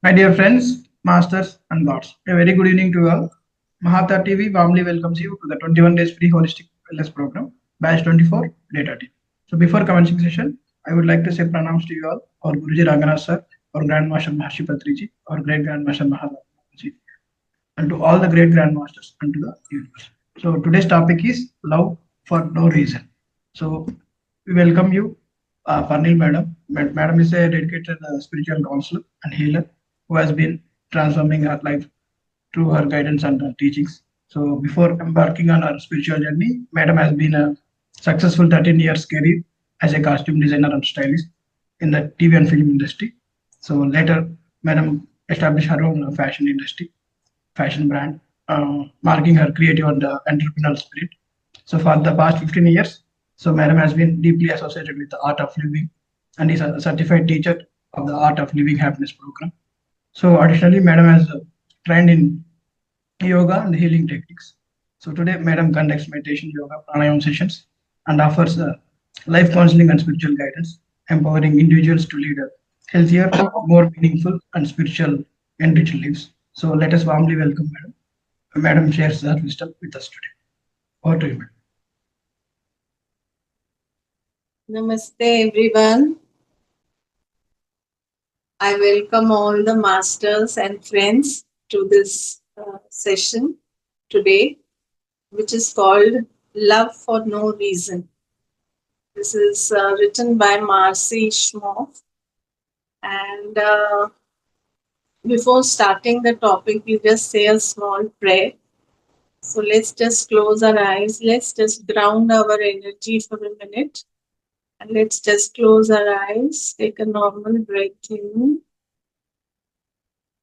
My dear friends, masters, and gods, a very good evening to you all. Mahavatar TV warmly welcomes you to the 21 days free holistic wellness program, batch 24, data team. So, before commencing session, I would like to say pranams to you all, our Guruji Ranganath sir, our Grandmaster Maharshi Patriji, our great Grandmaster Mahavatar, and to all the great Grandmasters and to the universe. So, today's topic is love for no reason. So, we welcome you, Parnil Madam. Madam is a dedicated spiritual counselor and healer who has been transforming her life through her guidance and teachings. So, before embarking on her spiritual journey, Madam has been a successful 13 years career as a costume designer and stylist in the TV and film industry. So, later, Madam established her own fashion brand, marking her creative and entrepreneurial spirit. So for the past 15 years, so Madam has been deeply associated with the art of living and is a certified teacher of the art of living happiness program. So additionally, Madam has trained in yoga and healing techniques. So today, Madam conducts meditation, yoga, pranayama sessions and offers life counseling and spiritual guidance, empowering individuals to lead a healthier, more meaningful, and spiritual enriched lives. So let us warmly welcome Madam. Madam shares her wisdom with us today. Over to you, Madam. Namaste everyone. I welcome all the masters and friends to this session today, which is called Love for No Reason. This is written by Marcy Schmoff. And before starting the topic, we just say a small prayer. So let's just close our eyes. Let's just ground our energy for a minute. And let's just close our eyes, take a normal breath in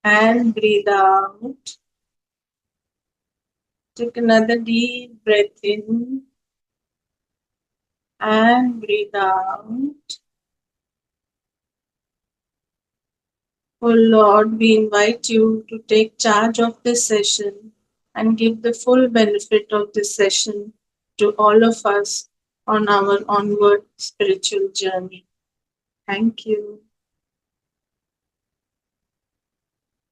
and breathe out. Take another deep breath in and breathe out. Oh Lord, we invite you to take charge of this session and give the full benefit of this session to all of us on our onward spiritual journey. Thank you.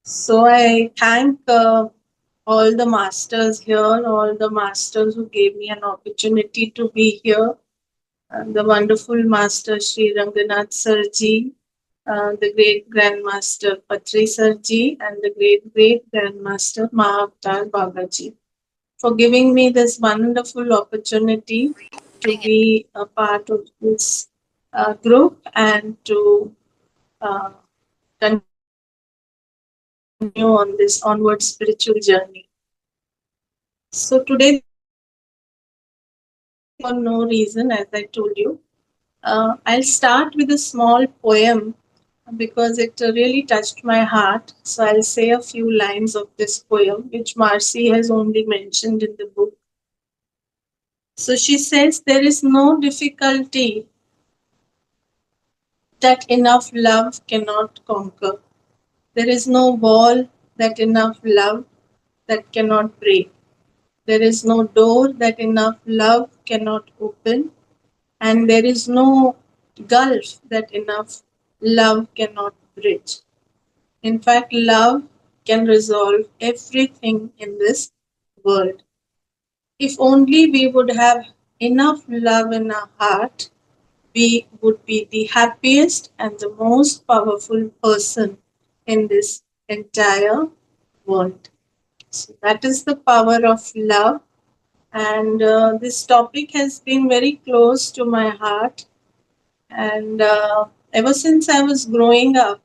So I thank all the masters here, all the masters who gave me an opportunity to be here. The wonderful Master Sri Ranganath Sarji, the great Grandmaster Patri Sarji, and the great Grandmaster Mahavatar Babaji, for giving me this wonderful opportunity to be a part of this group and to continue on this onward spiritual journey. So today, the topic is love for no reason, as I told you. I'll start with a small poem because it really touched my heart. So I'll say a few lines of this poem, which Marcy has only mentioned in the book. So she says, there is no difficulty that enough love cannot conquer. There is no wall that enough love that cannot break. There is no door that enough love cannot open. And there is no gulf that enough love cannot bridge. In fact, love can resolve everything in this world. If only we would have enough love in our heart, we would be the happiest and the most powerful person in this entire world. So that is the power of love. And this topic has been very close to my heart. And ever since I was growing up,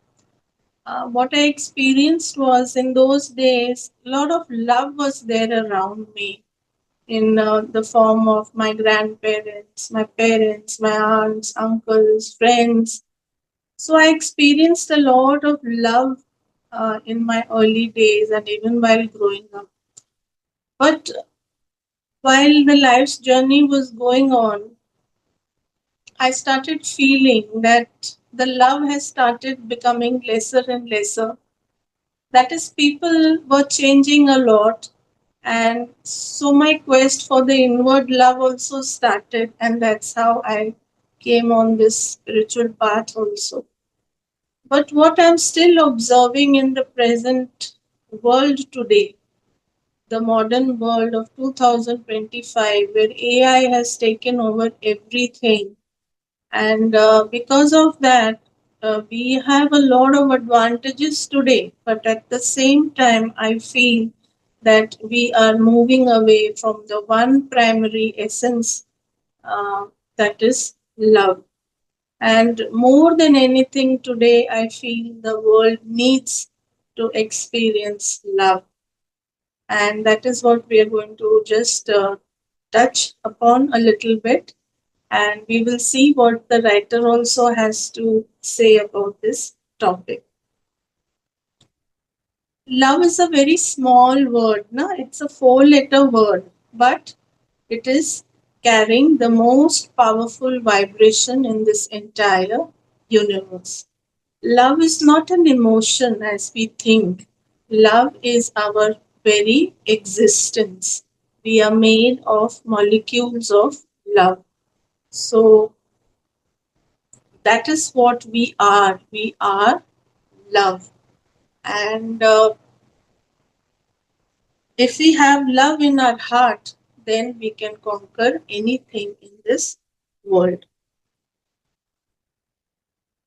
what I experienced was in those days, a lot of love was there around me in the form of my grandparents, my parents, my aunts, uncles, friends. So I experienced a lot of love in my early days and even while growing up. But while the life's journey was going on, I started feeling that the love has started becoming lesser and lesser. That is, people were changing a lot. And so my quest for the inward love also started. And that's how I came on this spiritual path also. But what I'm still observing in the present world today, the modern world of 2025, where AI has taken over everything, and because of that, we have a lot of advantages today. But at the same time, I feel that we are moving away from the one primary essence, uh, that is love. And more than anything today, I feel the world needs to experience love. And that is what we are going to just touch upon a little bit. And we will see what the writer also has to say about this topic. Love is a very small word, na? It's a four-letter word, but it is carrying the most powerful vibration in this entire universe. Love is not an emotion as we think. Love is our very existence. We are made of molecules of love. So that is what we are. We are love. And if we have love in our heart, then we can conquer anything in this world.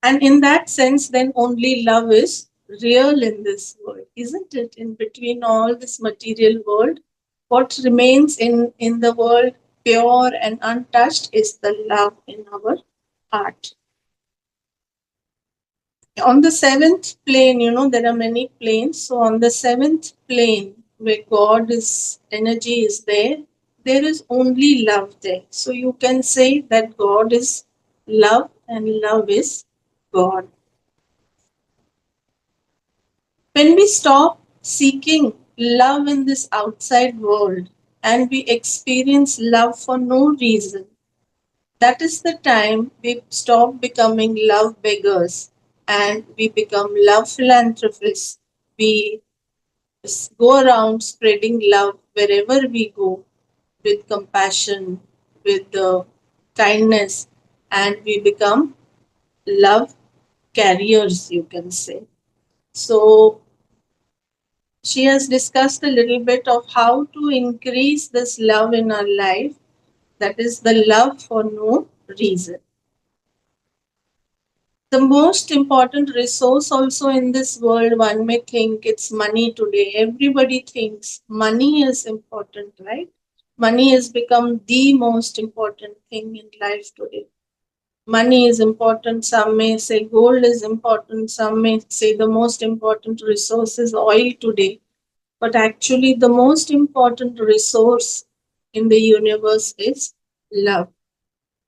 And in that sense, then only love is real in this world, isn't it? In between all this material world, what remains in the world pure and untouched is the love in our heart. On the seventh plane, there are many planes. So on the seventh plane, where God is, energy is there is only love there. So you can say that God is love and love is God. When we stop seeking love in this outside world and we experience love for no reason, that is the time we stop becoming love beggars and we become love philanthropists. We go around spreading love wherever we go with compassion, with kindness, and we become love carriers, you can say. So, she has discussed a little bit of how to increase this love in our life, that is, the love for no reason. The most important resource also in this world, one may think it's money today. Everybody thinks money is important, right? Money has become the most important thing in life today. Money is important. Some may say gold is important. Some may say the most important resource is oil today. But actually, the most important resource in the universe is love.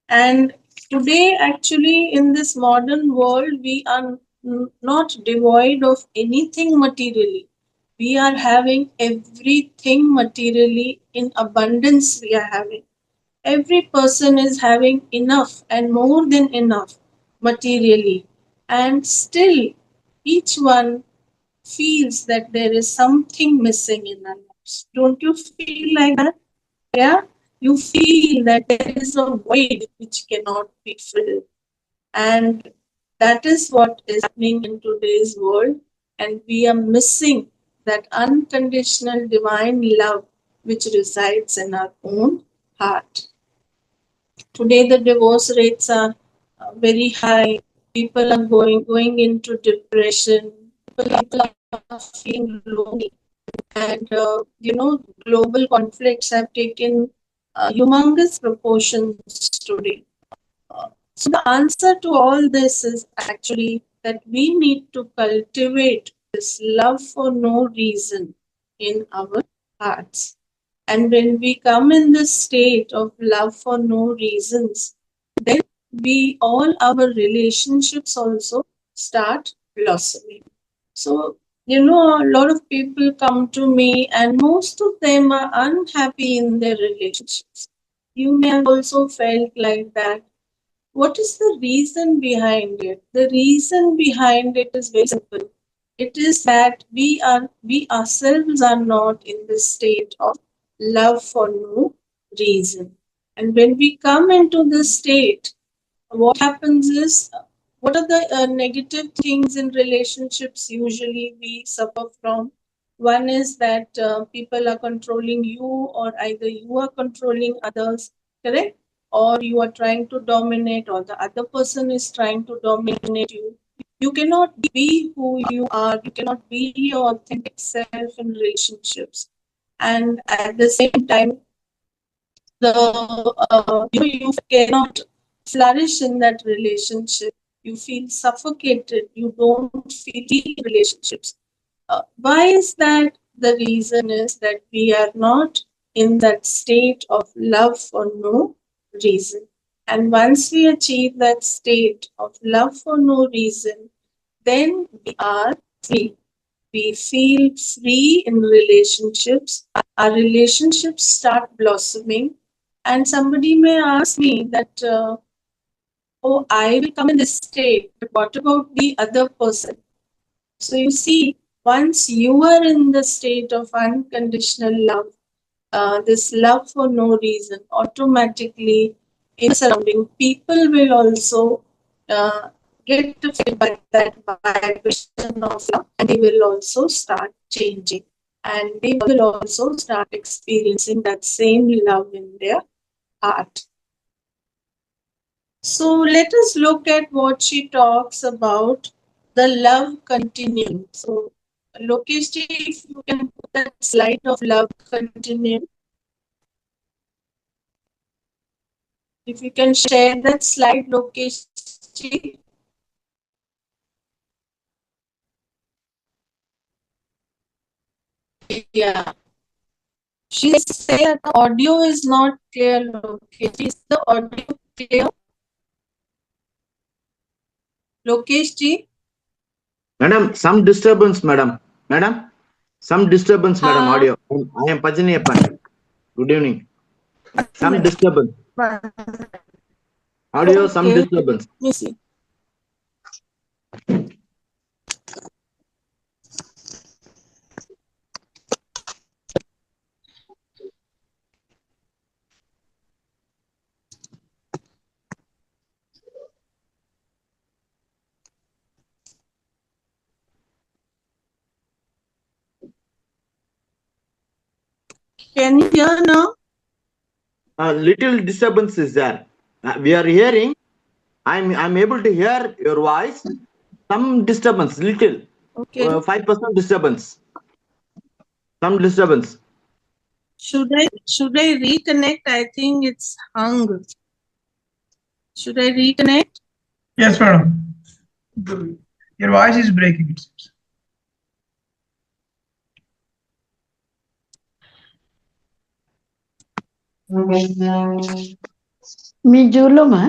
And today, actually, in this modern world, we are not devoid of anything materially. We are having everything materially in abundance. We are having. Every person is having enough and more than enough materially. And still, each one feels that there is something missing in our lives. Don't you feel like that? Yeah, you feel that there is a void which cannot be filled. And that is what is happening in today's world. And we are missing that unconditional divine love which resides in our own heart. Today, the divorce rates are very high. People are going into depression. People are feeling lonely, and global conflicts have taken humongous proportions today. So the answer to all this is actually that we need to cultivate this love for no reason in our hearts. And when we come in this state of love for no reasons, then we all our relationships also start blossoming. So, a lot of people come to me, and most of them are unhappy in their relationships. You may have also felt like that. What is the reason behind it? The reason behind it is very simple. It is that we ourselves are not in this state of love for no reason. And when we come into this state, what happens is What are the negative things in relationships usually we suffer from? One is that people are controlling you, or either you are controlling others, correct? Or you are trying to dominate, or the other person is trying to dominate you. You cannot be who you are, you cannot be your authentic self in relationships. And at the same time, you cannot flourish in that relationship. You feel suffocated, you don't feel relationships. Why is that? The reason is that we are not in that state of love for no reason. And once we achieve that state of love for no reason, then we are free. We feel free in relationships. Our relationships start blossoming. And somebody may ask me that, oh, I will come in this state, but what about the other person? So you see, once you are in the state of unconditional love, this love for no reason, automatically in the surrounding, people will also uh, get to feel by that vibration of love, and they will also start changing, and they will also start experiencing that same love in their heart. So let us look at what she talks about, the love continuum. So Lokesh ji, if you can put that slide of love continuum. If you can share that slide, Lokesh ji. Yeah. She said the audio is not clear, Lokesh ji. Is the audio clear? Lokesh ji? Madam, some disturbance, madam. Madam, some disturbance, madam, audio. I am Pajaniappan. Good evening. Some disturbance. Audio, some disturbance. Let me see. Can you hear now? A little disturbance is there. We are hearing. I'm able to hear your voice. Some disturbance, little. Okay. 5% disturbance. Some disturbance. Should I reconnect? I think it's hung. Should I reconnect? Yes, madam. Your voice is breaking, it seems. Me జూలోమా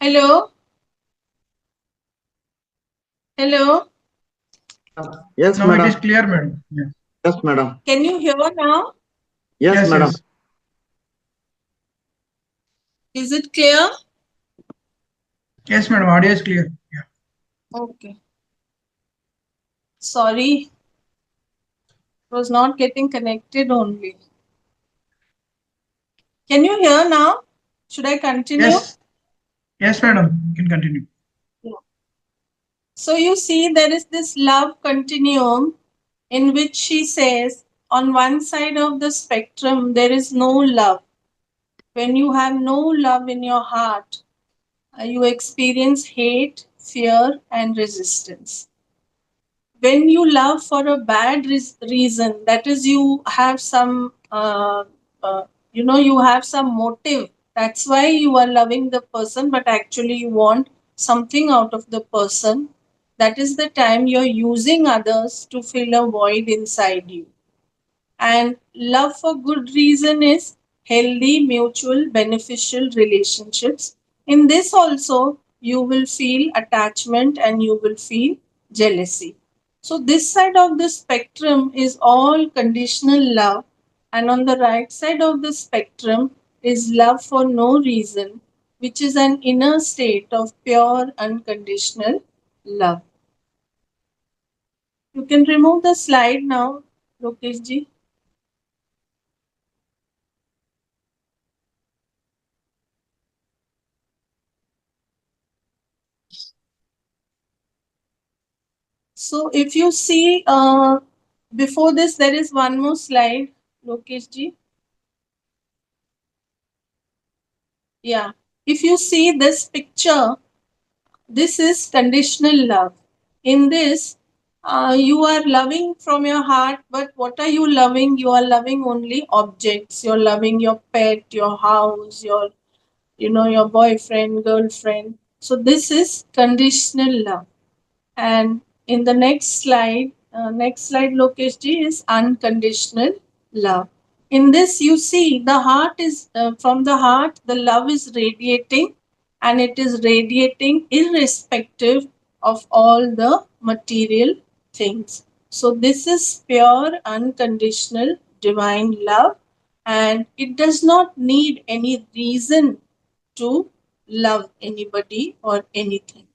Hello? Hello? Yes, Now it is madam. clear, madam. Yeah. Yes, madam. Can you hear now? Yes, Yes, madam. yes. Is it clear? Yes, madam. Audio is clear. Yeah. Okay. Sorry, it was not getting connected only. Can you hear now? Should I continue? Yes. Yes, madam. You can continue. Yeah. So you see, there is this love continuum in which she says, on one side of the spectrum, there is no love. When you have no love in your heart, you experience hate, fear, and resistance. When you love for a bad reason, that is, you have some, you have some motive. That's why you are loving the person, but actually you want something out of the person. That is the time you're using others to fill a void inside you. And love for good reason is healthy, mutual, beneficial relationships. In this also, you will feel attachment and you will feel jealousy. So, this side of the spectrum is all conditional love, and on the right side of the spectrum is love for no reason, which is an inner state of pure, unconditional love. You can remove the slide now, Lokesh ji. So if you see, before this, there is one more slide, Lokesh ji. Yeah. If you see this picture, this is conditional love. In this, you are loving from your heart, but what are you loving? You are loving only objects. You're loving your pet, your house, your boyfriend, girlfriend. So this is conditional love. And in the next slide, Lokesh ji, is unconditional love. In this, you see the heart is from the heart, the love is radiating, and it is radiating irrespective of all the material things. So, this is pure, unconditional, divine love, and it does not need any reason to love anybody or anything.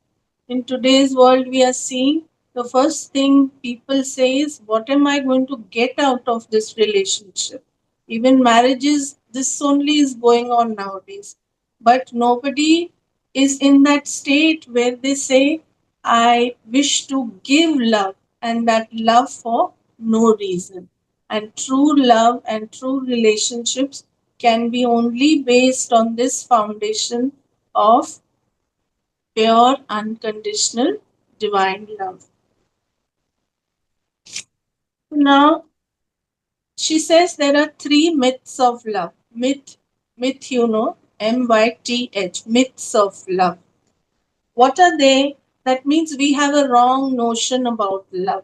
In today's world, we are seeing the first thing people say is, what am I going to get out of this relationship? Even marriages, this only is going on nowadays. But nobody is in that state where they say, I wish to give love, and that love for no reason. And true love and true relationships can be only based on this foundation of pure, unconditional, divine love. Now, she says there are three myths of love. Myth, MYTH, myths of love. What are they? That means we have a wrong notion about love.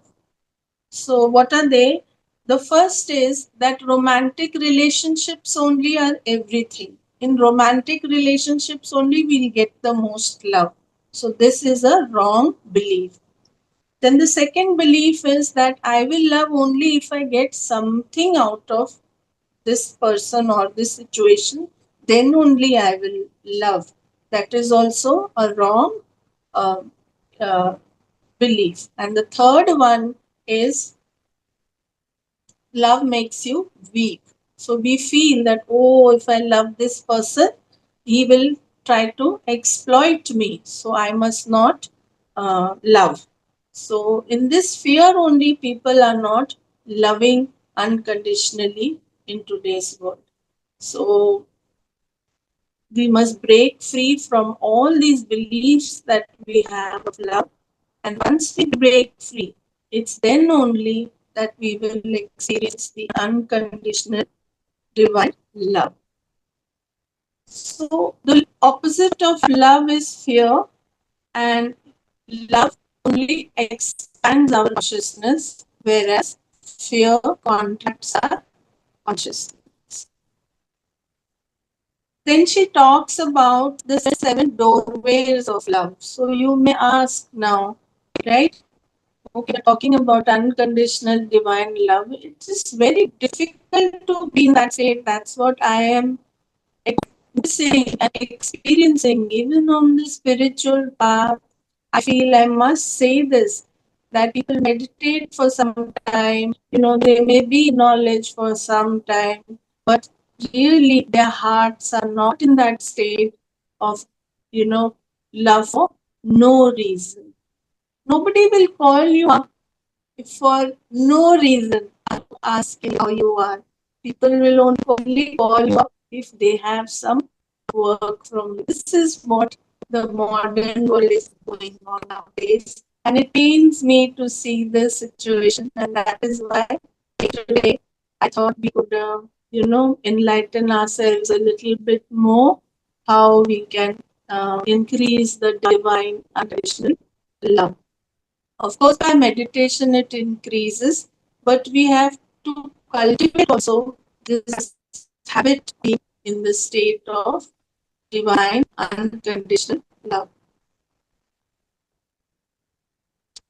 So, what are they? The first is that romantic relationships only are everything. In romantic relationships only we'll get the most love. So, this is a wrong belief. Then the second belief is that I will love only if I get something out of this person or this situation, then only I will love. That is also a wrong uh, uh, belief. And the third one is love makes you weak. So we feel that, oh, if I love this person, he will try to exploit me. So I must not love. So in this fear only, people are not loving unconditionally in today's world. So we must break free from all these beliefs that we have of love. And once we break free, it's then only that we will experience the unconditional divine love. So the opposite of love is fear, and love only expands our consciousness, whereas fear contracts our consciousness. Then she talks about the 7 doorways of love. So you may ask now, right? Okay, we're talking about unconditional divine love. It is very difficult to be in that state. That's what I am witnessing and experiencing, even on the spiritual path. I feel I must say this, that people meditate for some time, they may be knowledge for some time, but really their hearts are not in that state of, you know, love for no reason. Nobody will call you up for no reason asking how you are. People will only call you up if they have some work from you. This is what the modern world is going on nowadays. And it pains me to see this situation. And that is why today I thought we could, enlighten ourselves a little bit more how we can increase the divine unconditional love. Of course, by meditation it increases, but we have to cultivate also this habit being in the state of divine unconditional love.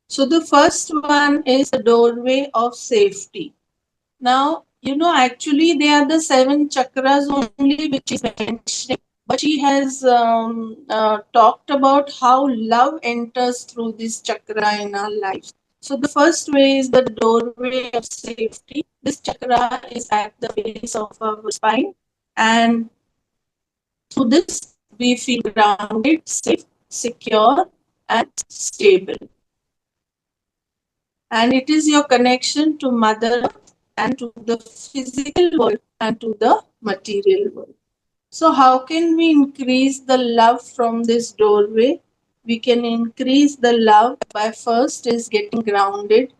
So the first one is the doorway of safety. Now, actually they are the 7 chakras only which is mentioning, but she has talked about how love enters through this chakra in our lives. So the first way is the doorway of safety. This chakra is at the base of our spine, and through this we feel grounded, safe, secure, and stable. And it is your connection to Mother Earth and to the physical world and to the material world. So, how can we increase the love from this doorway? We can increase the love by first is getting grounded,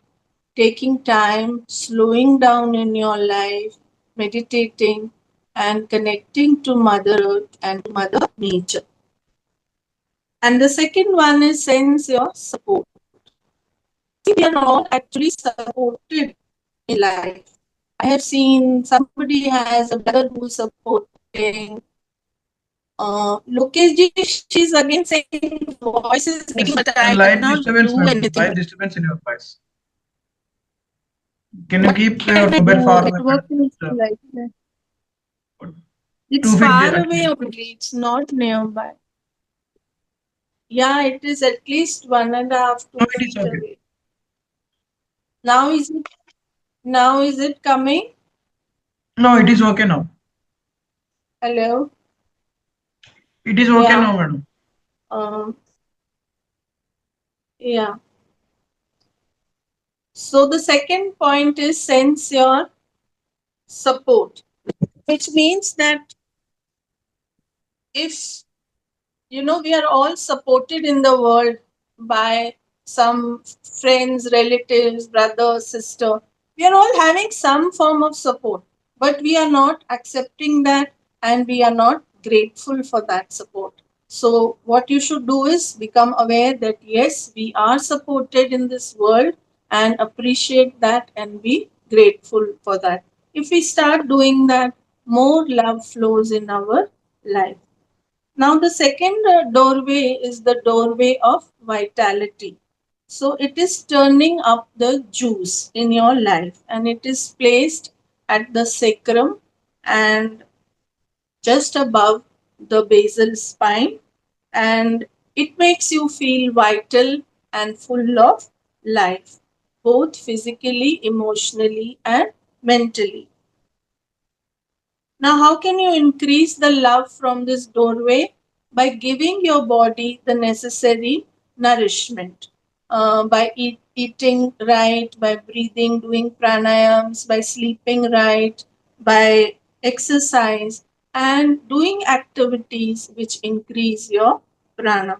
taking time, slowing down in your life, meditating, and connecting to Mother Earth and Mother Nature. And the second one is sense your support. See, we are all actually supported in life. I have seen somebody has a brother who's supporting. Lokesh ji, she's again saying voice is breaking, Yes, but a I light cannot disturbance, do ma'am. anything. Light disturbance in your voice. Can you What keep can your I mobile do? far away, Network madam? is like that. It's 2 feet far at away least. only, it's not nearby. Yeah, it is at least 1.5, No, 2 it is feet okay. away. Now is it coming? No, it is okay now. Hello? It is okay Yeah. now, madam. Um, yeah. So the second point is sense your support, which means that if we are all supported in the world by some friends, relatives, brother, sister. We are all having some form of support, but we are not accepting that and we are not grateful for that support. So, what you should do is become aware that yes, we are supported in this world and appreciate that and be grateful for that. If we start doing that, more love flows in our life. Now, the second doorway is the doorway of vitality. So, it is turning up the juice in your life and it is placed at the sacrum and just above the basal spine, and it makes you feel vital and full of life, both physically, emotionally, and mentally. Now, how can you increase the love from this doorway? By giving your body the necessary nourishment. By eating right, by breathing, doing pranayams, by sleeping right, by exercise, and doing activities which increase your prana.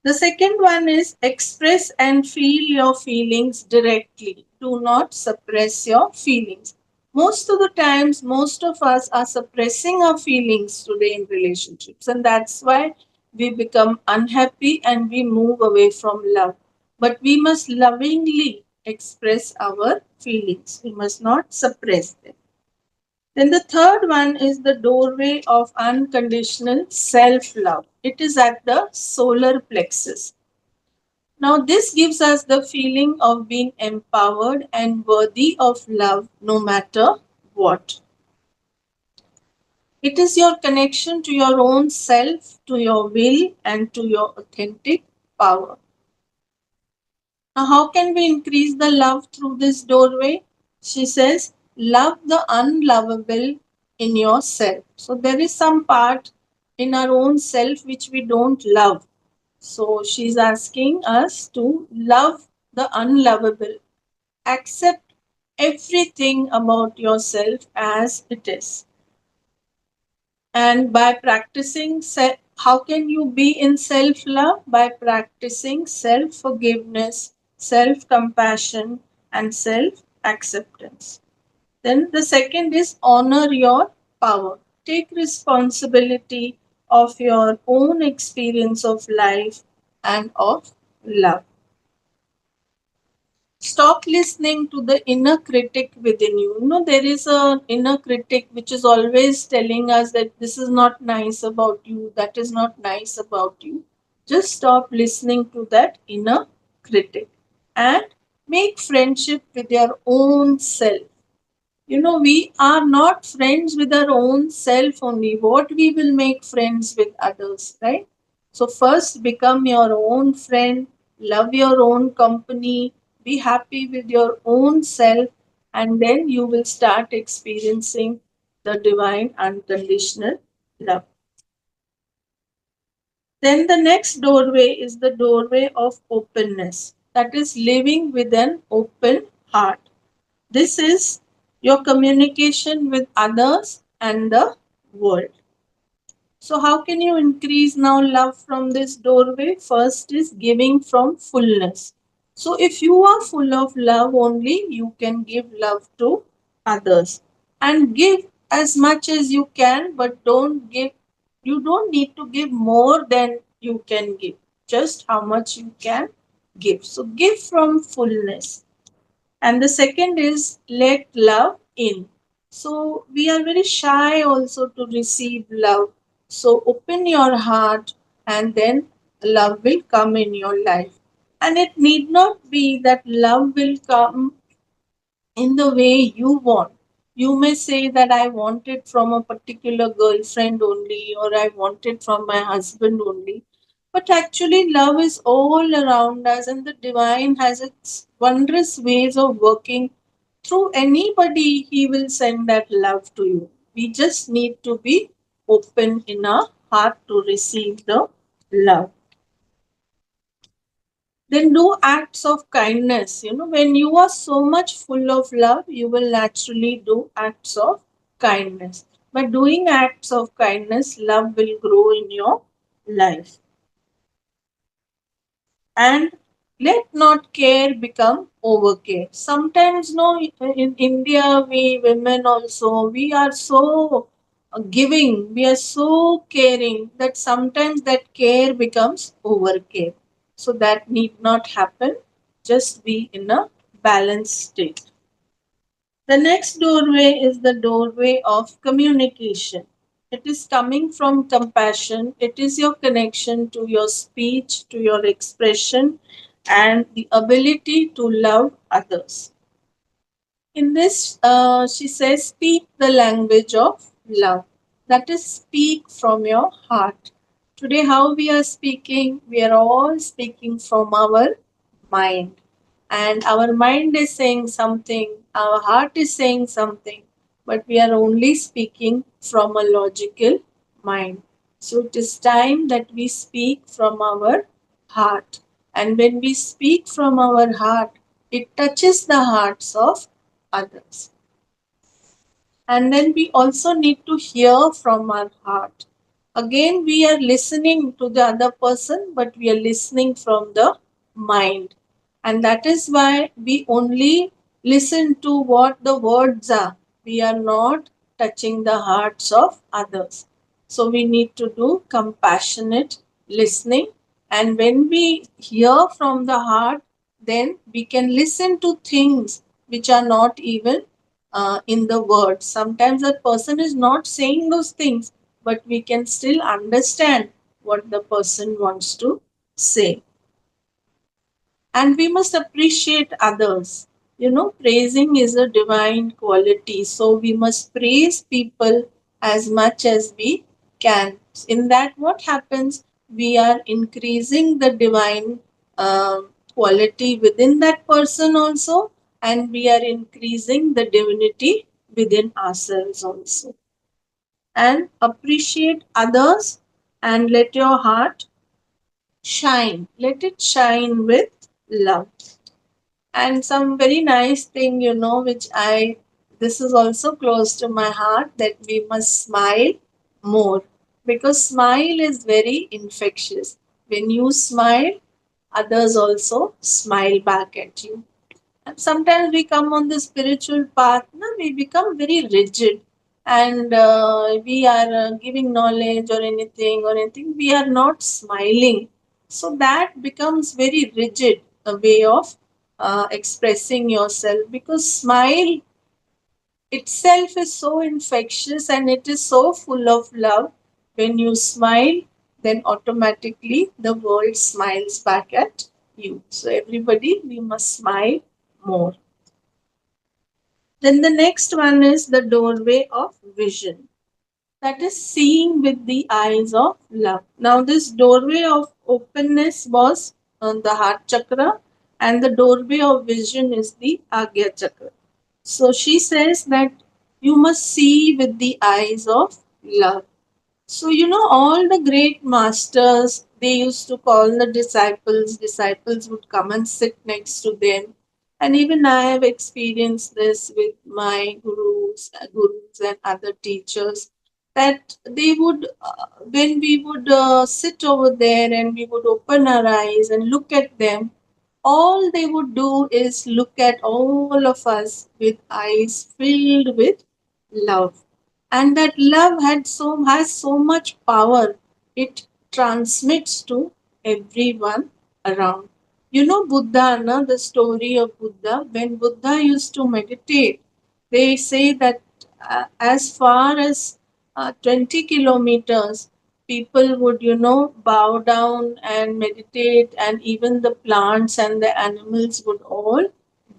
The second one is express and feel your feelings directly. Do not suppress your feelings. Most of the times, most of us are suppressing our feelings today in relationships, and that's why we become unhappy and we move away from love. But we must lovingly express our feelings, we must not suppress them. Then the third one is the doorway of unconditional self-love. It is at the solar plexus. Now, this gives us the feeling of being empowered and worthy of love no matter what. It is your connection to your own self, to your will, and to your authentic power. Now, how can we increase the love through this doorway? She says, love the unlovable in yourself. So, there is some part in our own self which we don't love. So, she's asking us to love the unlovable. Accept everything about yourself as it is. And by practicing, how can you be in self love? By practicing self forgiveness, self compassion, and self acceptance. Then the second is honor your power. Take responsibility of your own experience of life and of love. Stop listening to the inner critic within you. You know, there is an inner critic which is always telling us that this is not nice about you, that is not nice about you. Just stop listening to that inner critic and make friendship with your own self. You know, we are not friends with our own self only. What we will make friends with others, right? So, first become your own friend, love your own company, be happy with your own self, and then you will start experiencing the divine unconditional love. Then the next doorway is the doorway of openness, that is, living with an open heart. This is your communication with others and the world. So, how can you increase now love from this doorway? First is giving from fullness. So, if you are full of love only, you can give love to others and give as much as you can, but you don't need to give more than you can give, just how much you can give. So, give from fullness. And the second is let love in. So we are very shy also to receive love. So open your heart and then love will come in your life. And it need not be that love will come in the way you want. You may say that I want it from a particular girlfriend only, or I want it from my husband only. But actually, love is all around us, and the divine has its wondrous ways of working through anybody. He will send that love to you. We just need to be open in our heart to receive the love. Then do acts of kindness. You know, when you are so much full of love, you will naturally do acts of kindness. By doing acts of kindness, love will grow in your life. And let not care become overcare. Sometimes, no, in India, we women also, we are so giving, we are so caring that sometimes that care becomes overcare. So that need not happen. Just be in a balanced state. The next doorway is the doorway of communication. It is coming from compassion. It is your connection to your speech, to your expression, and the ability to love others. In this, she says, speak the language of love. That is, speak from your heart. Today, how we are speaking, we are all speaking from our mind. And our mind is saying something, our heart is saying something, but we are only speaking from a logical mind. So it is time that we speak from our heart. And when we speak from our heart, it touches the hearts of others. And then we also need to hear from our heart. Again, we are listening to the other person, but we are listening from the mind. And that is why we only listen to what the words are. We are not touching the hearts of others. So we need to do compassionate listening. And when we hear from the heart, then we can listen to things which are not even in the words. Sometimes a person is not saying those things, but we can still understand what the person wants to say. And we must appreciate others. Praising is a divine quality, so we must praise people as much as we can. In that, what happens? We are increasing the divine quality within that person also, and we are increasing the divinity within ourselves also. And appreciate others, and let your heart shine. Let it shine with love. And some very nice thing, which this is also close to my heart, that we must smile more, because smile is very infectious. When you smile, others also smile back at you. And sometimes we come on the spiritual path, we become very rigid, and we are giving knowledge or anything, we are not smiling. So that becomes very rigid, a way of expressing yourself, because smile itself is so infectious and it is so full of love. When you smile, then automatically the world smiles back at you. So everybody, we must smile more. Then the next one is the doorway of vision. That is seeing with the eyes of love. Now, this doorway of openness was on the heart chakra, and the doorway of vision is the Agya chakra. So she says that you must see with the eyes of love. So, all the great masters, they used to call the disciples would come and sit next to them. And even I have experienced this with my gurus and other teachers, that they would, when we would sit over there and we would open our eyes and look at them, all they would do is look at all of us with eyes filled with love. And that love has so much power. It transmits to everyone around. Buddha, the story of Buddha. When Buddha used to meditate, they say that as far as 20 kilometers, people would, bow down and meditate, and even the plants and the animals would all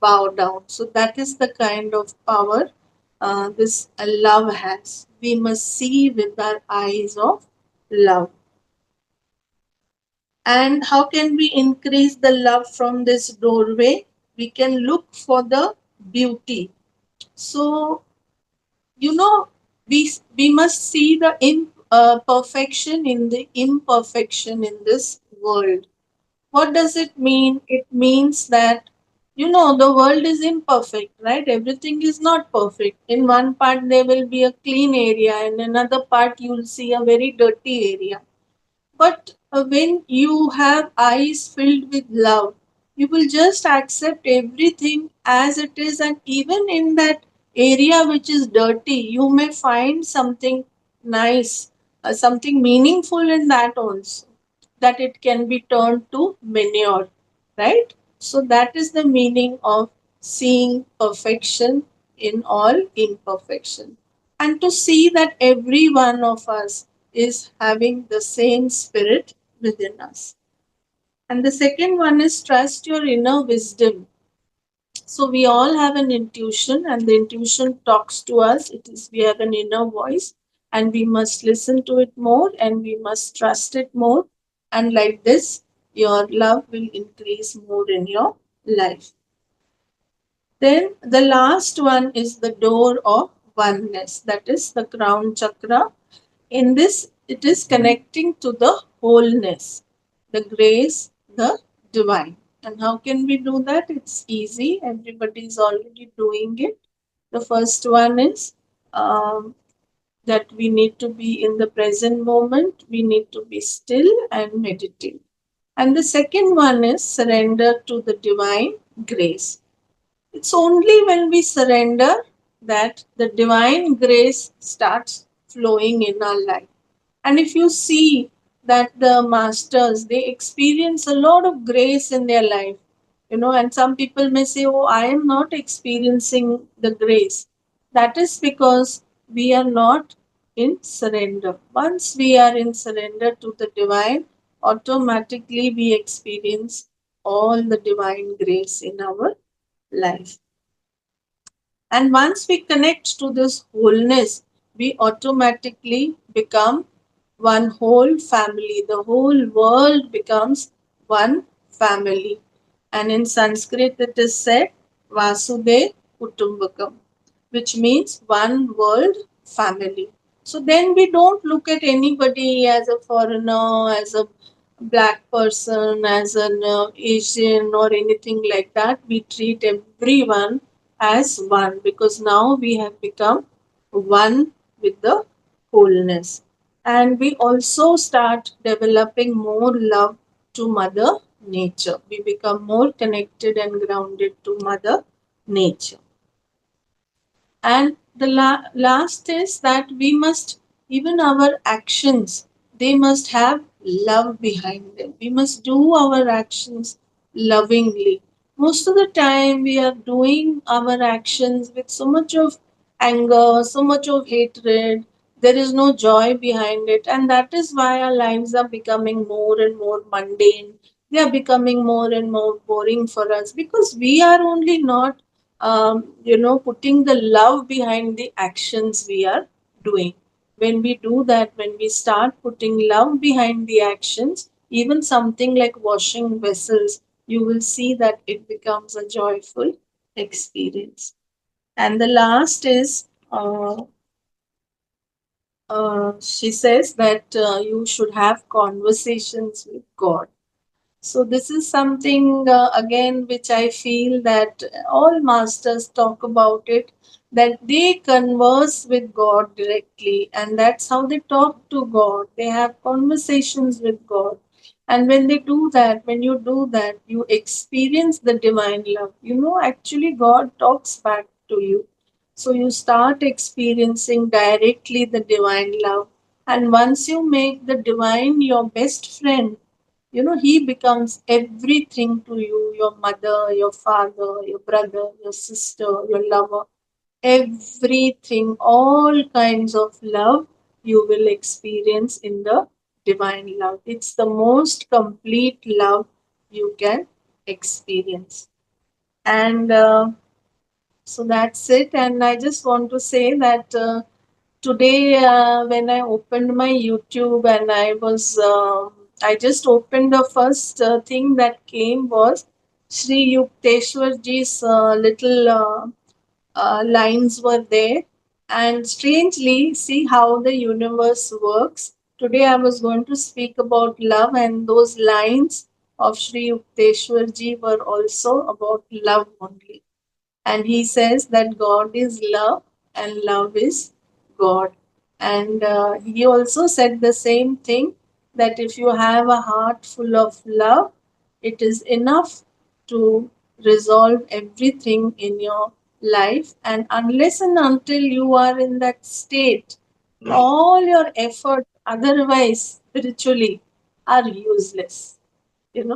bow down. So that is the kind of power this love has. We must see with our eyes of love. And how can we increase the love from this doorway? We can look for the beauty. So, we must see the perfection in the imperfection in this world. What does it mean? It means that, the world is imperfect, right? Everything is not perfect. In one part, there will be a clean area, in another part, you will see a very dirty area. But when you have eyes filled with love, you will just accept everything as it is, and even in that area which is dirty, you may find something nice, something meaningful in that also, that it can be turned to manure, right? So that is the meaning of seeing perfection in all imperfection, and to see that every one of us is having the same spirit within us. And the second one is trust your inner wisdom. So we all have an intuition, and the intuition talks to us. We have an inner voice, and we must listen to it more, and we must trust it more. And like this, your love will increase more in your life. Then the last one is the door of oneness, that is the crown chakra. In this, it is connecting to the wholeness, the grace, the divine. And how can we do that? It's easy. Everybody is already doing it. The first one is that we need to be in the present moment. We need to be still and meditate. And the second one is surrender to the divine grace. It's only when we surrender that the divine grace starts flowing in our life. And if you see that the masters, they experience a lot of grace in their life, and some people may say, oh, I am not experiencing the grace. That is because we are not in surrender. Once we are in surrender to the divine, automatically we experience all the divine grace in our life. And once we connect to this wholeness, we automatically become one whole family. The whole world becomes one family. And in Sanskrit, it is said Vasudev Kutumbakam, which means one world family. So then we don't look at anybody as a foreigner, as a black person, as an Asian, or anything like that. We treat everyone as one because now we have become one with the wholeness. And we also start developing more love to Mother Nature. We become more connected and grounded to Mother Nature. And the last is that we must, even our actions, they must have love behind them. We must do our actions lovingly. Most of the time, we are doing our actions with so much of anger, so much of hatred. There is no joy behind it. And that is why our lives are becoming more and more mundane. They are becoming more and more boring for us because we are only not putting the love behind the actions we are doing. When we do that, when we start putting love behind the actions, even something like washing vessels, you will see that it becomes a joyful experience. And the last is, she says that you should have conversations with God. So this is something again which I feel that all masters talk about it, that they converse with God directly, and that's how they talk to God. They have conversations with God. And when they do that, when you do that, you experience the divine love. Actually, God talks back to you. So you start experiencing directly the divine love. And once you make the divine your best friend, he becomes everything to you, your mother, your father, your brother, your sister, your lover, everything, all kinds of love you will experience in the divine love. It's the most complete love you can experience. And so that's it. And I just want to say that today, when I opened my YouTube and I just opened the first thing that came was Sri Yukteswar ji's little lines were there. And strangely, see how the universe works. Today, I was going to speak about love, and those lines of Sri Yukteswar ji were also about love only. And he says that God is love and love is God. And he also said the same thing, that if you have a heart full of love, it is enough to resolve everything in your life. And unless and until you are in that state, all your effort otherwise spiritually are useless.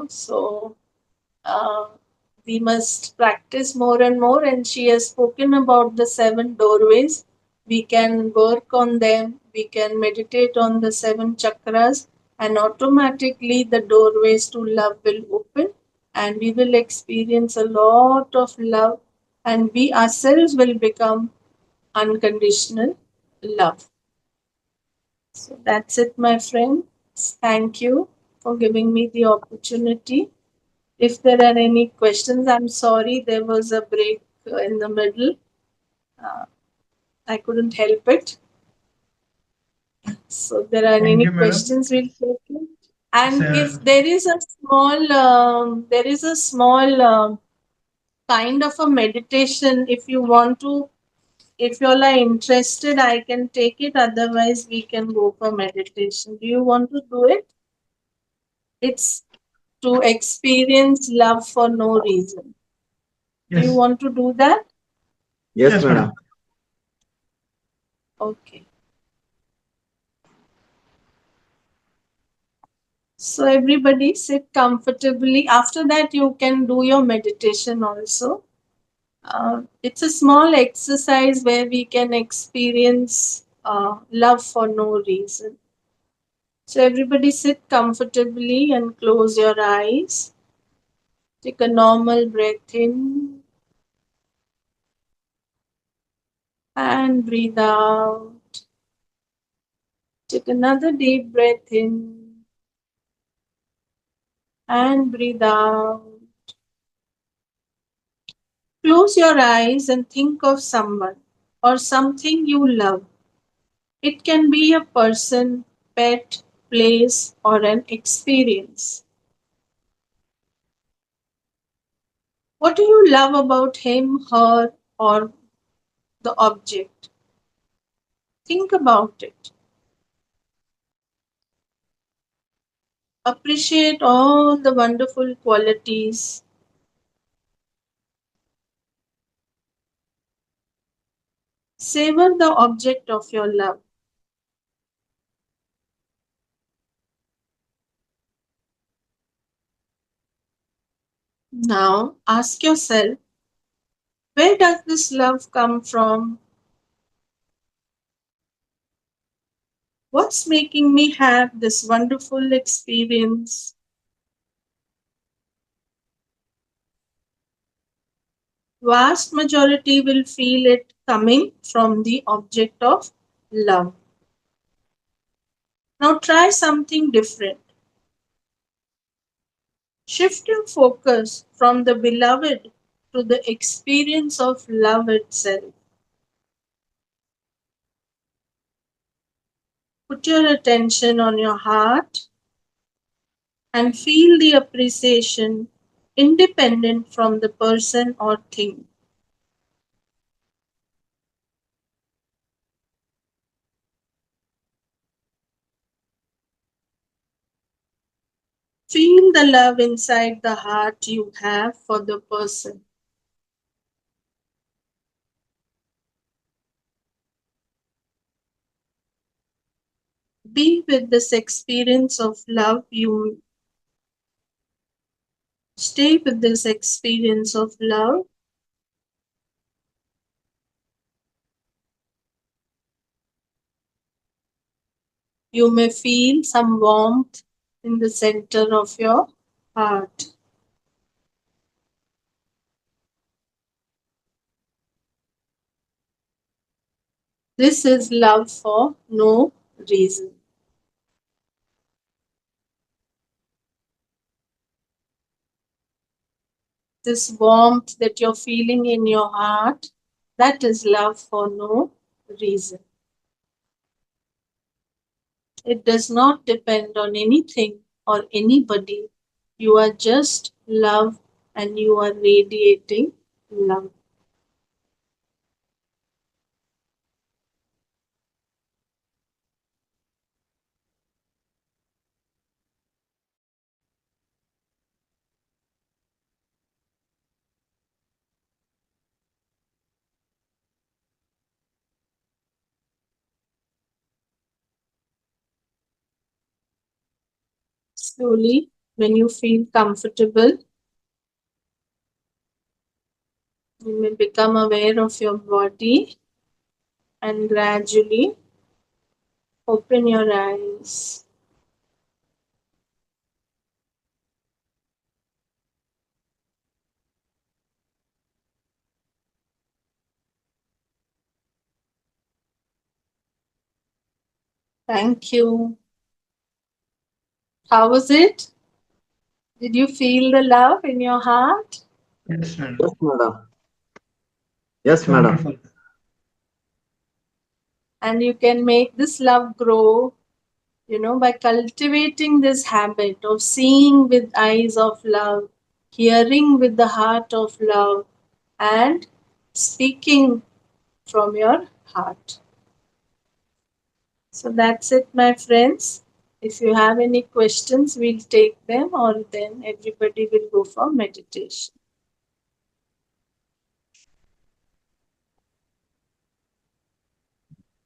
So uh, we must practice more and more. And she has spoken about the 7 doorways. We can work on them, we can meditate on the 7 chakras, and automatically the doorways to love will open, and we will experience a lot of love, and we ourselves will become unconditional love. So that's it, my friends. Thank you for giving me the opportunity. If there are any questions, I'm sorry there was a break in the middle. Uh, I couldn't help it. So, if there are Thank any you, madam. questions, we'll take it. And if So, there is a small kind of a meditation. If you want to, if you all are interested, I can take it. Otherwise, we can go for meditation. Do you want to do it? It's to experience love for no reason. Do you yes, want to do that? Yes, yes, madam. madam. Okay. So everybody sit comfortably. After that, you can do your meditation also. It's a small exercise where we can experience love for no reason. So everybody sit comfortably and close your eyes. Take a normal breath in and breathe out. Take another deep breath in and breathe out. Close your eyes and think of someone or something you love. It can be a person, pet, place, or an experience. What do you love about him, her, or the object? Think about it. Appreciate all the wonderful qualities. Savor the object of your love. Now ask yourself, where does this love come from? What's making me have this wonderful experience? Vast majority will feel it coming from the object of love. Now try something different. Shift your focus from the beloved to the experience of love itself. Put your attention on your heart and feel the appreciation independent from the person or thing. Feel the love inside the heart you have for the person. Be with this experience of love you stay with this experience of love. You may feel some warmth in the center of your heart. This is love for no reason. This warmth that you're feeling in your heart, that is love for no reason. It does not depend on anything or anybody. You are just love and you are radiating love. Slowly, when you feel comfortable, you may become aware of your body and gradually open your eyes. Thank you. How was it? Did you feel the love in your heart? Yes, madam. Yes, madam. Yes, madam. Wonderful. And you can make this love grow, by cultivating this habit of seeing with eyes of love, hearing with the heart of love, and speaking from your heart. So that's it, my friends. If you have any questions, we'll take them, or then everybody will go for meditation.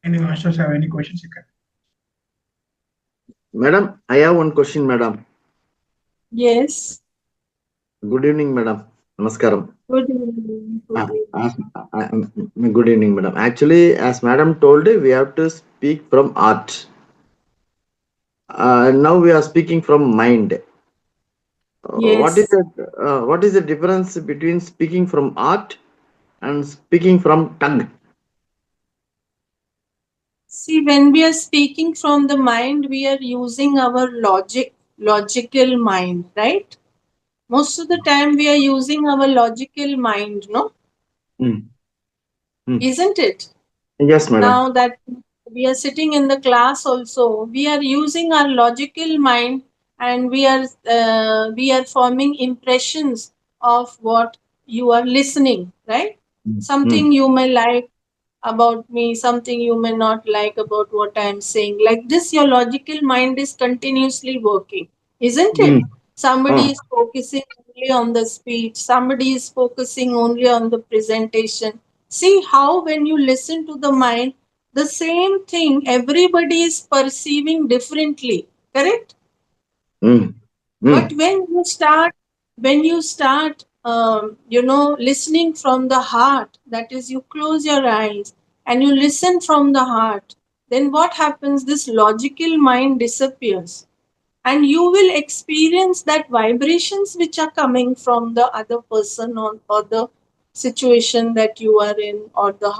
Any masters have any questions? You can. Madam, I have one question, madam. Yes. Good evening, madam. Namaskaram. Good evening. Good evening. Good evening, madam. Actually, as madam told, we have to speak from art. Now we are speaking from mind. Yes. What is the difference between speaking from art and speaking from tongue? See, when we are speaking from the mind, we are using our logical mind, right? Most of the time, we are using our logical mind, no? Mm, mm. Isn't it? Yes, madam. Now that we are sitting in the class also, we are using our logical mind, and we are forming impressions of what you are listening, right? Mm, mm, Something you may like about me, something you may not like about what I am saying. Like this, your logical mind is continuously working, isn't it? mm. Somebody Oh, is focusing only on the speech, somebody is focusing only on the presentation. See how when you listen to the mind, the same thing everybody is perceiving differently, correct? mm, But mm, when you start listening from the heart, that is, you close your eyes and you listen from the heart, then what happens? This logical mind disappears, and you will experience that vibrations which are coming from the other person, or the situation that you are in, or the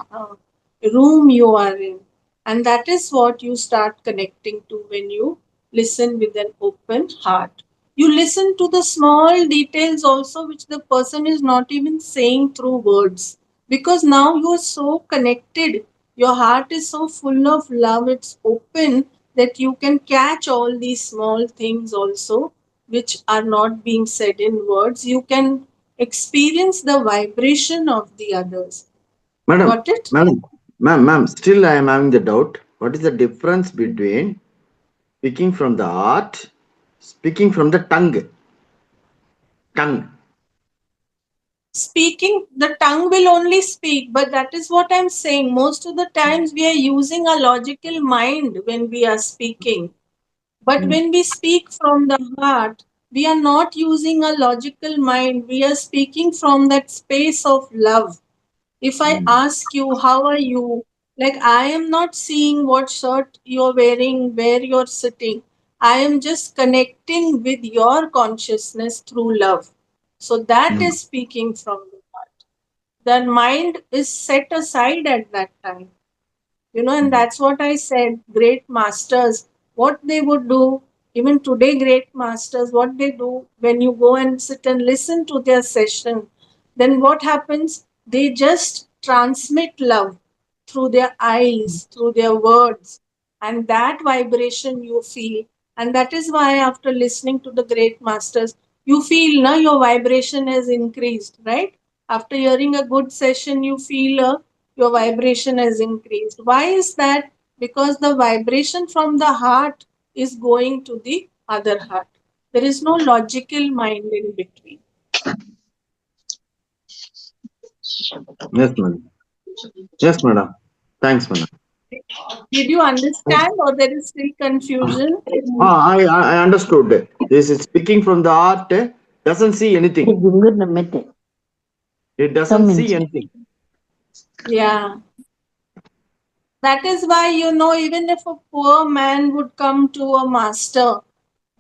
room you are in. And that is what you start connecting to when you listen with an open heart. You listen to the small details also which the person is not even saying through words, because now you are so connected, your heart is so full of love, it's open, that you can catch all these small things also which are not being said in words. You can experience the vibration of the others. madam, Got it? ma'am. Still, I am having the doubt. What is the difference between speaking from the heart, speaking from the tongue? Tongue. Speaking, the tongue will only speak, but that is what I'm saying. Most of the times we are using a logical mind when we are speaking. But Mm, when we speak from the heart, we are not using a logical mind. We are speaking from that space of love. If I mm, ask you, how are you? Like, I am not seeing what shirt you're wearing, where you're sitting. I am just connecting with your consciousness through love. So that mm, is speaking from the heart. The mind is set aside at that time. And mm, that's what I said. Great masters, what they would do, even today, great masters, what they do when you go and sit and listen to their session, then what happens? They just transmit love through their eyes, through their words, and that vibration you feel. And that is why, after listening to the great masters, you feel now your vibration has increased, right? After hearing a good session, you feel your vibration has increased. Why is that? Because the vibration from the heart is going to the other heart. There is no logical mind in between. yes, madam. Yes, madam. Thanks, madam. Did you understand, or there is still confusion? I understood. This is speaking from the heart, doesn't see anything. It doesn't see anything. Yeah. That is why, even if a poor man would come to a master,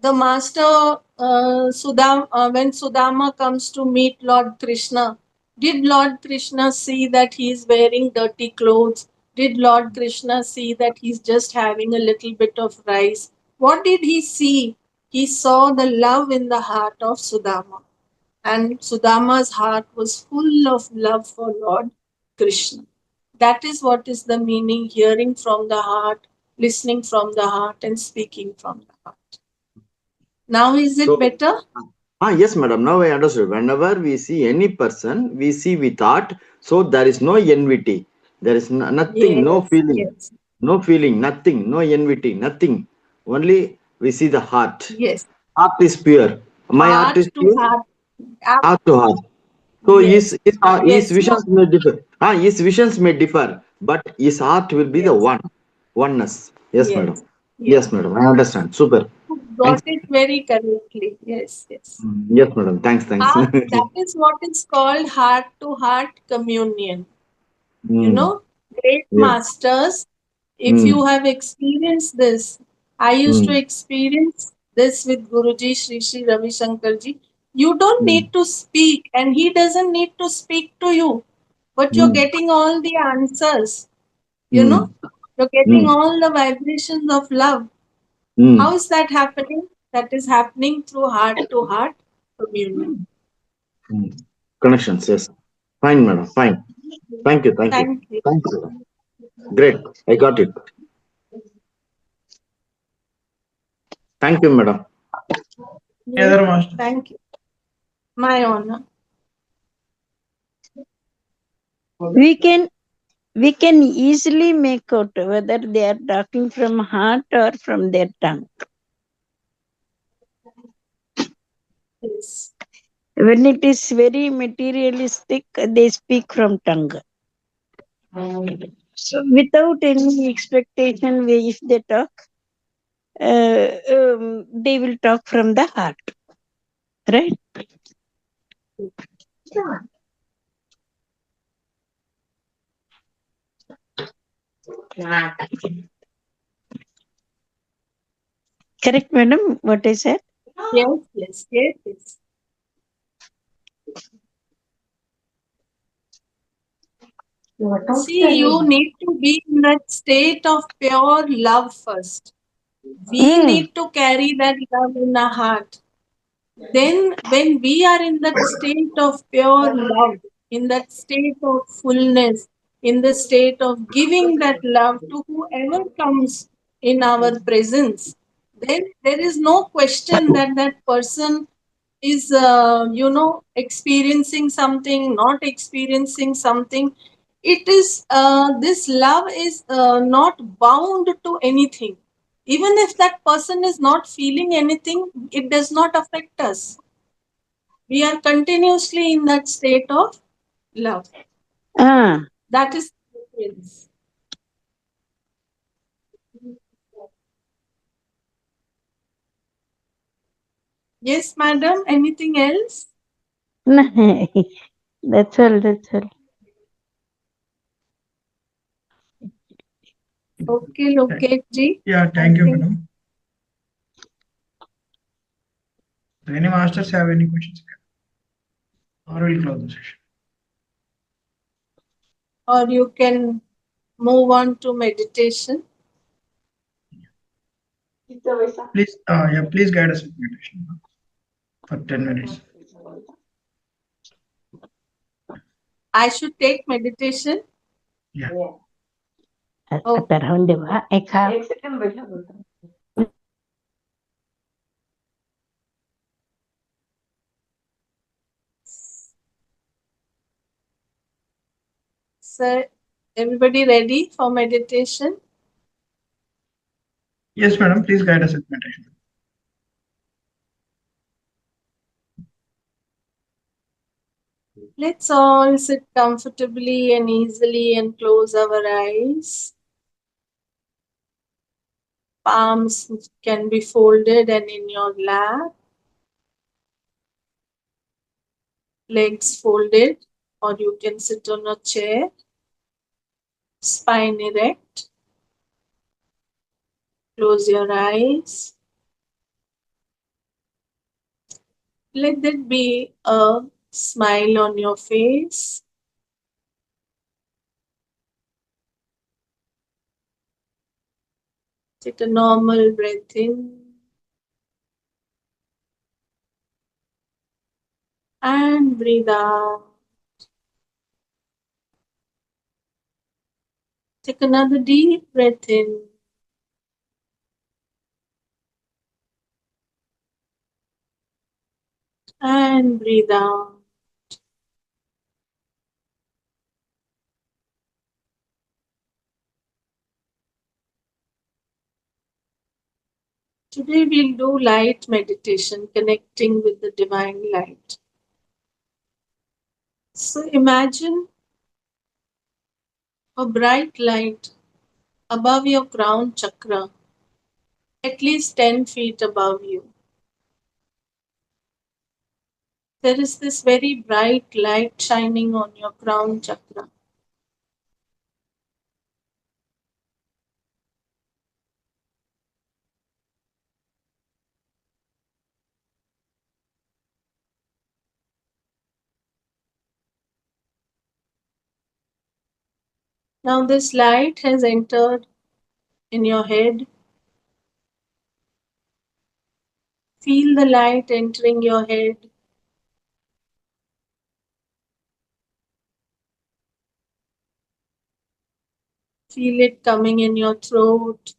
the master, when Sudama comes to meet Lord Krishna, did Lord Krishna see that he is wearing dirty clothes? Did Lord Krishna see that he's just having a little bit of rice? What did he see? He saw the love in the heart of Sudama. And Sudama's heart was full of love for Lord Krishna. That is what is the meaning: hearing from the heart, listening from the heart, and speaking from the heart. Now, is it So, better? yes, madam. Now I understood. Whenever we see any person, we see with heart. So there is no envy. There is nothing, no Yes, feeling, yes, no feeling, nothing, no envy, nothing. Only we see the heart. yes. Heart is pure. My heart Heart is to pure. heart. Ab- Heart to heart. So Yes, his yes. No, visions may differ. His visions may differ, but his heart will be the yes, one. Oneness. Yes, madam. yes, Yes, yeah. madam. I understand. Super. got it very correctly. Yes, yes. Yes, madam. Thanks. That is what is called heart to heart communion. You Mm, know, great yeah. masters, if you have experienced this, I used to experience this with Guruji Sri Ravi Shankarji. You don't need to speak, and he doesn't need to speak to you, but you're getting all the answers. You know, you're getting all the vibrations of love. How is that happening? That is happening through heart to heart communion. Connections, yes. Fine, madam. Fine. Thank you. Thank you. Thank you. Great. I got it. Thank you, madam. Any other master? Thank you. My honor. We can easily make out whether they are talking from heart or from their tongue. Yes. When it is very materialistic, they speak from tongue. So without any expectation, if they talk, they will talk from the heart, right? Correct, madam, what I said? Yes, yes, yes, yes. See, you need to be in that state of pure love first. We need to carry that love in our heart. Then, when we are in that state of pure love, in that state of fullness, in the state of giving that love to whoever comes in our presence, then there is no question that that person is, experiencing something, not experiencing something. It is, this love is not bound to anything. Even if that person is not feeling anything, it does not affect us. We are continuously in that state of love. Ah, That is the difference. Yes, madam. Anything else? that's all, that's all. Okay, Lokesh ji. Yeah, thank you, madam. Do any masters have any questions? Or we'll close the session. Or you can move on to meditation. Please, please guide us with meditation for 10 minutes. I should take meditation. Yeah. Oh. आता राहून दे बा. एक second बैठा बोलतो. Sir, everybody ready for meditation? Yes, madam. Please guide us with meditation. Let's all sit comfortably and easily and close our eyes. Palms can be folded and in your lap. Legs folded, or you can sit on a chair. Spine erect. Close your eyes. Let there be a smile on your face. Take a normal breath in and breathe out. Take another deep breath in and breathe out. Today we'll do light meditation, connecting with the divine light. So imagine a bright light above your crown chakra, at least 10 feet above you. There is this very bright light shining on your crown chakra. Now, this light has entered in your head. Feel the light entering your head. Feel it coming in your throat.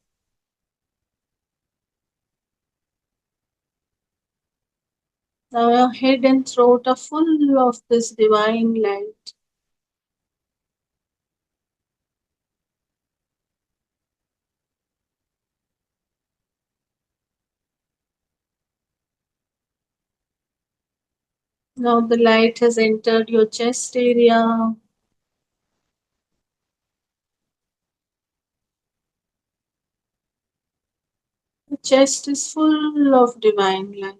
Now, your head and throat are full of this divine light. Now, the light has entered your chest area. The chest is full of divine light.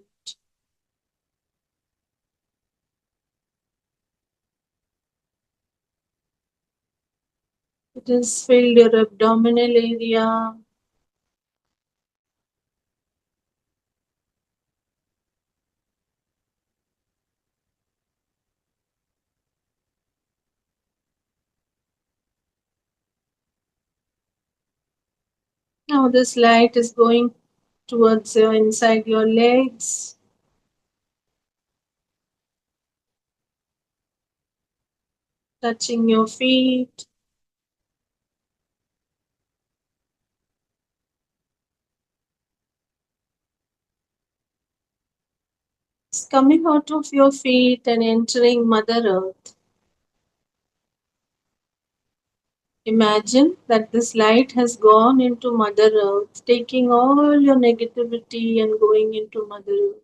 It has filled your abdominal area. Now, this light is going towards inside your legs. Touching your feet. It's coming out of your feet and entering Mother Earth. Imagine that this light has gone into Mother Earth, taking all your negativity and going into Mother Earth.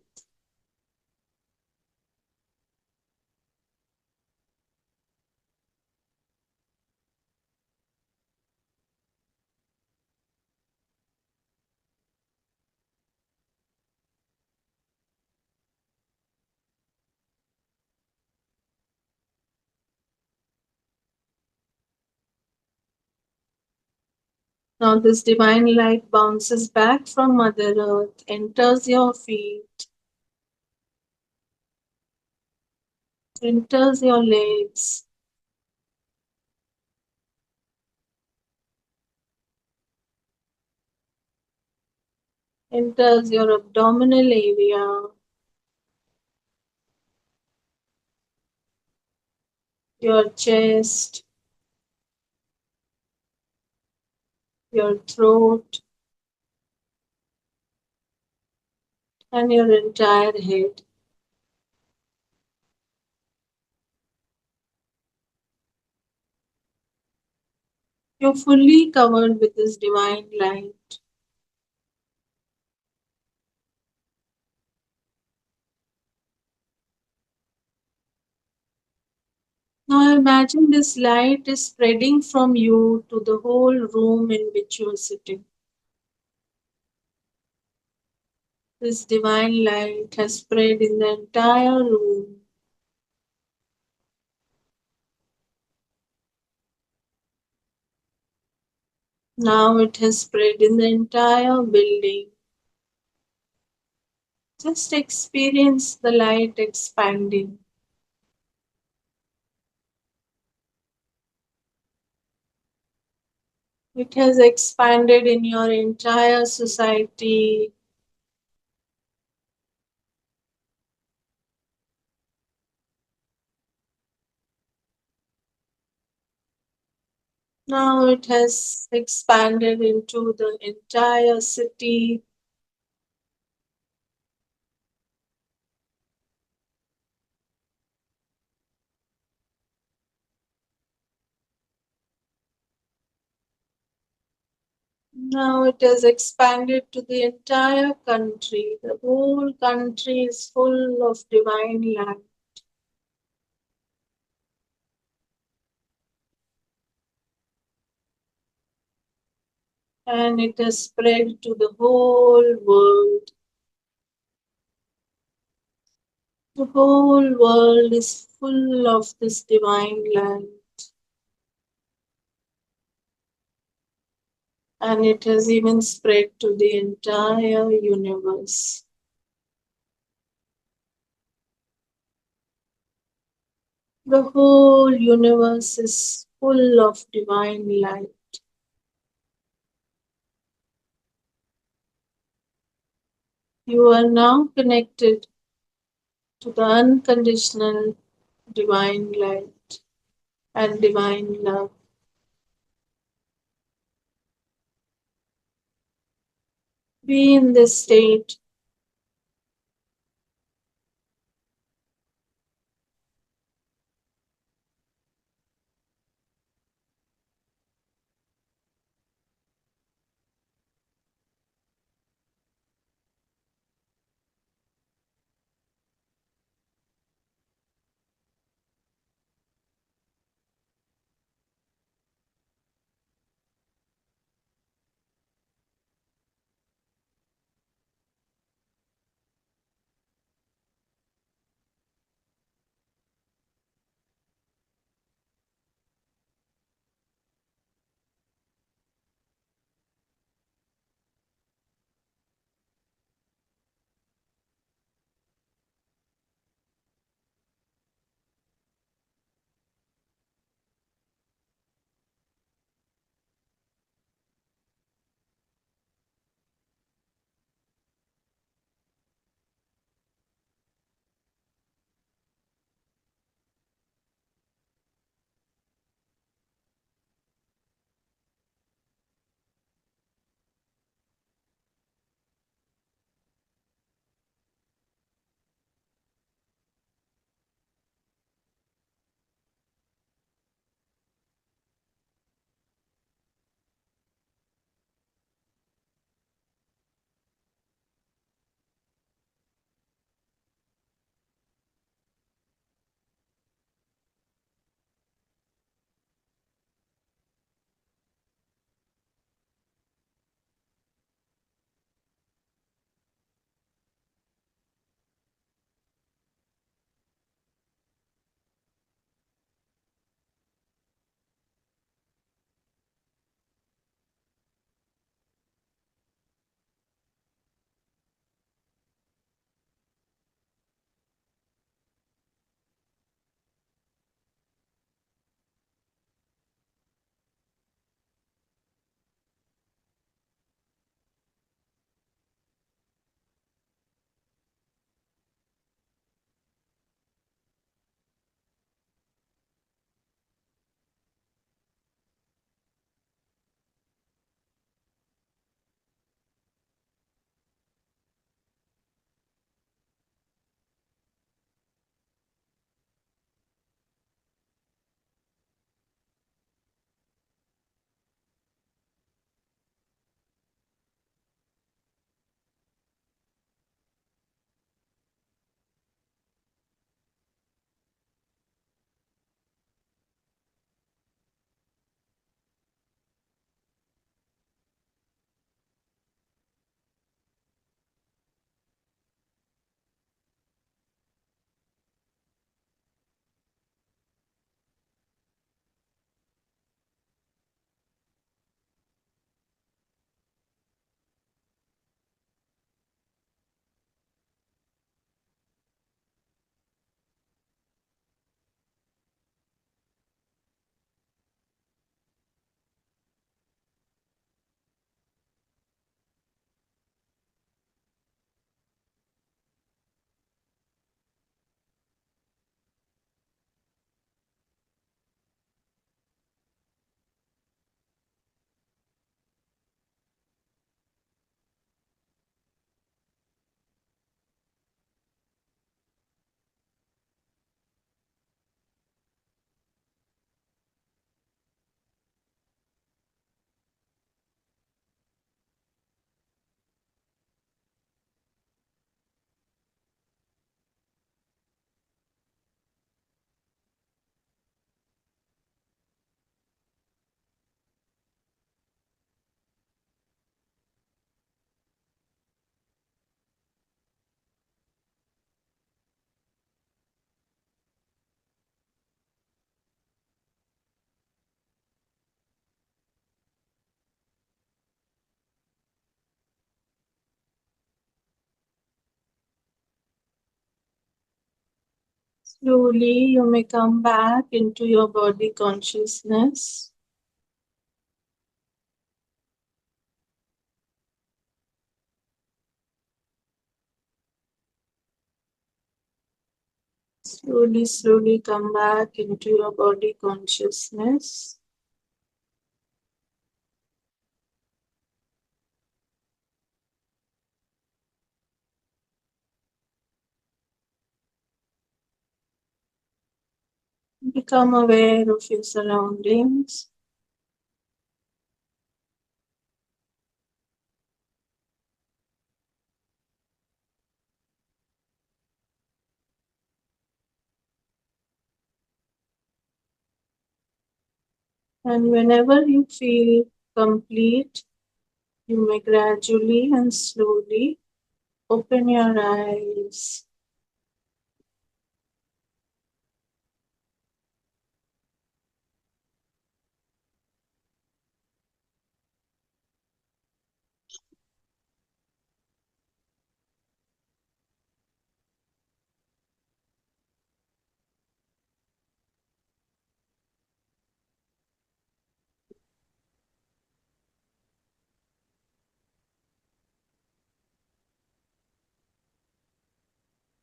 Now this divine light bounces back from Mother Earth, enters your feet, enters your legs, enters your abdominal area, your chest, your throat, and your entire head. You're fully covered with this divine light. Now imagine this light is spreading from you to the whole room in which you are sitting. This divine light has spread in the entire room. Now it has spread in the entire building. Just experience the light expanding. It has expanded in your entire society. Now it has expanded into the entire city. Now it has expanded to the entire country. The whole country is full of divine light. and it has spread to the whole world. The whole world is full of this divine light, and it has even spread to the entire universe. The whole universe is full of divine light. You are now connected to the unconditional divine light and divine love. Be in this state Slowly, you may come back into your body consciousness. Slowly, slowly come back into your body consciousness. Become aware of your surroundings. And whenever you feel complete, you may gradually and slowly open your eyes.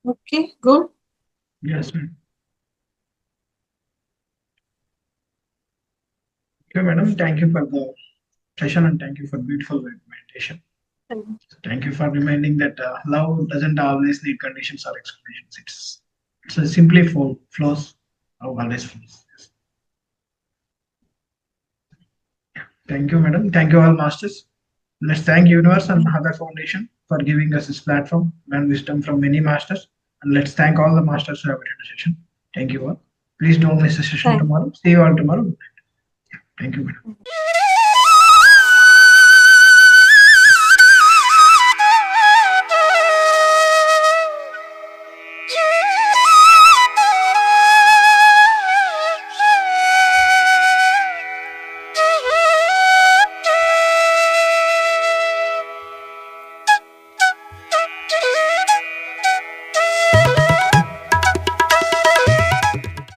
Okay, good. Yes, ma'am. Okay, madam. Thank you for the session and thank you for beautiful meditation. Thank you for reminding that love doesn't always need conditions or explanations. It's a simply flows. Love always flows. Yes. Thank you, madam. Thank you, all masters. Let's thank Universe and Mahavatar Foundation for giving us this platform and wisdom from many masters. And let's thank all the masters who have attended the session. Thank you all. Please don't miss the session tomorrow. See you all tomorrow. Thank you, madam.